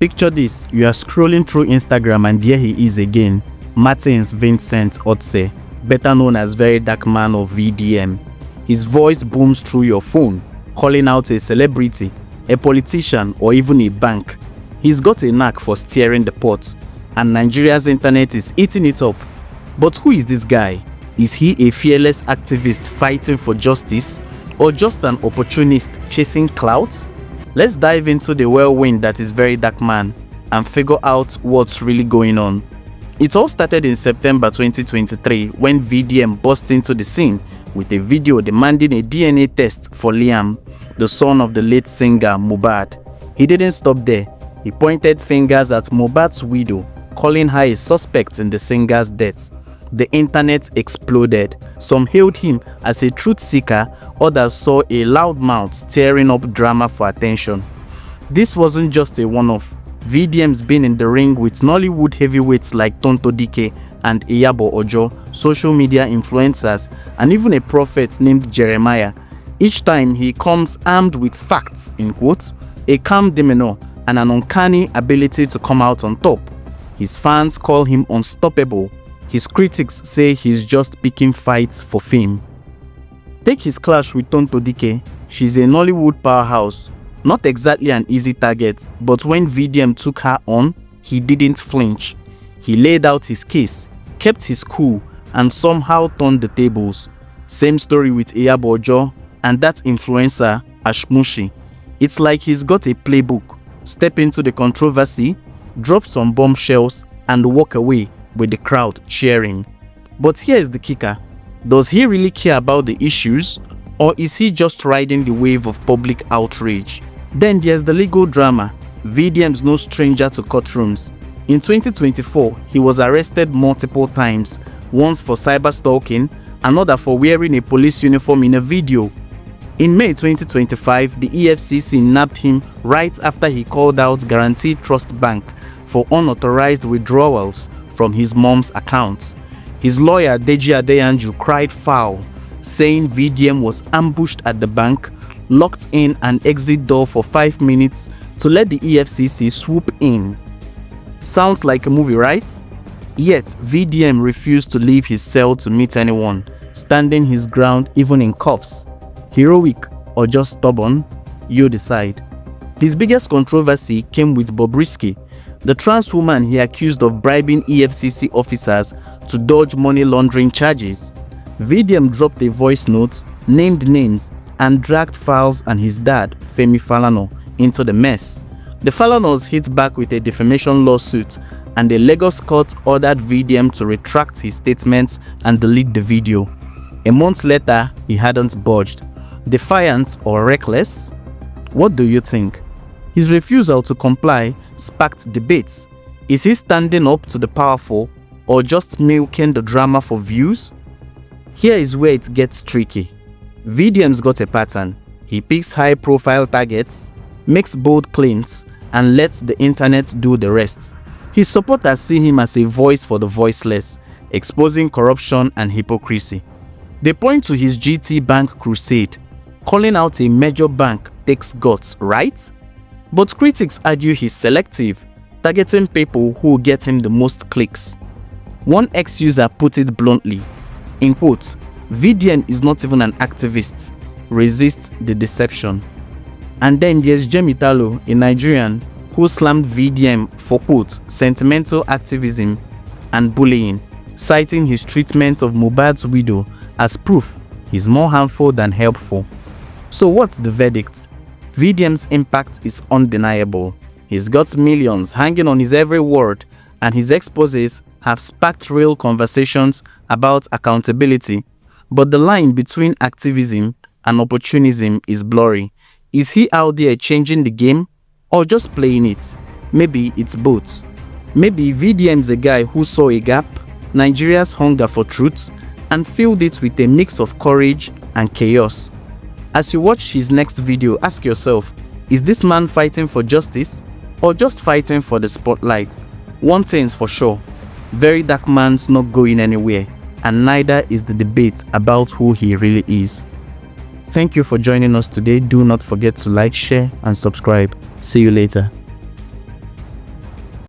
Picture this, you are scrolling through Instagram and there he is again, Martins Vincent Otse, better known as VeryDarkMan or VDM. His voice booms through your phone, calling out a celebrity, a politician, or even a bank. He's got a knack for stirring the pot, and Nigeria's internet is eating it up. But who is this guy? Is he a fearless activist fighting for justice, or just an opportunist chasing clout? Let's dive into the whirlwind that is VeryDarkMan and figure out what's really going on. It all started in September 2023 when VDM burst into the scene with a video demanding a DNA test for Liam, the son of the late singer Mohbad. He didn't stop there. He pointed fingers at Mohbad's widow, calling her a suspect in the singer's death. The internet exploded. Some hailed him as a truth seeker, others saw a loudmouth stirring up drama for attention. This wasn't just a one-off. VDM's been in the ring with Nollywood heavyweights like Tonto Dike and Iyabo Ojo, social media influencers, and even a prophet named Jeremiah. Each time he comes armed with facts, in quotes, a calm demeanor, and an uncanny ability to come out on top. His fans call him unstoppable. His critics say he's just picking fights for fame. Take his clash with Tonto Dike. She's a Nollywood powerhouse. Not exactly an easy target, but when VDM took her on, he didn't flinch. He laid out his case, kept his cool, and somehow turned the tables. Same story with Iyabo Ojo and that influencer, Ashmushi. It's like he's got a playbook. Step into the controversy, drop some bombshells, and walk away with the crowd cheering. But here is the kicker. Does he really care about the issues, or is he just riding the wave of public outrage? Then there's the legal drama. VDM's no stranger to courtrooms. In 2024, he was arrested multiple times, once for cyber stalking, another for wearing a police uniform in a video. In May 2025, the EFCC nabbed him right after he called out Guaranty Trust Bank for unauthorized withdrawals from his mom's account. His lawyer Deji Adeyanju cried foul, saying VDM was ambushed at the bank, locked in an exit door for 5 minutes to let the EFCC swoop in. Sounds like a movie, right? Yet VDM refused to leave his cell to meet anyone, standing his ground even in cuffs. Heroic or just stubborn? You decide. His biggest controversy came with Bobrisky, the trans woman he accused of bribing EFCC officers to dodge money laundering charges. VDM dropped a voice note, named names, and dragged Falz and his dad, Femi Falana, into the mess. The Falanas hit back with a defamation lawsuit, and the Lagos court ordered VDM to retract his statements and delete the video. A month later, he hadn't budged. Defiant or reckless? What do you think? His refusal to comply sparked debates. Is he standing up to the powerful or just milking the drama for views? Here is where it gets tricky. VDM's got a pattern. He picks high-profile targets, makes bold claims, and lets the internet do the rest. His supporters see him as a voice for the voiceless, exposing corruption and hypocrisy. They point to his GT Bank crusade. Calling out a major bank takes guts, right? But critics argue he's selective, targeting people who get him the most clicks. One ex-user put it bluntly, in quotes, VDM is not even an activist. Resist the deception. And then there's Jemi Talo, a Nigerian, who slammed VDM for, quote, sentimental activism and bullying, citing his treatment of Mohbad's widow as proof he's more harmful than helpful. So what's the verdict? VDM's impact is undeniable. He's got millions hanging on his every word, and his exposés have sparked real conversations about accountability. But the line between activism and opportunism is blurry. Is he out there changing the game or just playing it? Maybe it's both. Maybe VDM's a guy who saw a gap, Nigeria's hunger for truth, and filled it with a mix of courage and chaos. As you watch his next video, ask yourself, is this man fighting for justice or just fighting for the spotlight? One thing's for sure, VeryDarkMan's not going anywhere, and neither is the debate about who he really is. Thank you for joining us today. Do not forget to like, share, and subscribe. See you later.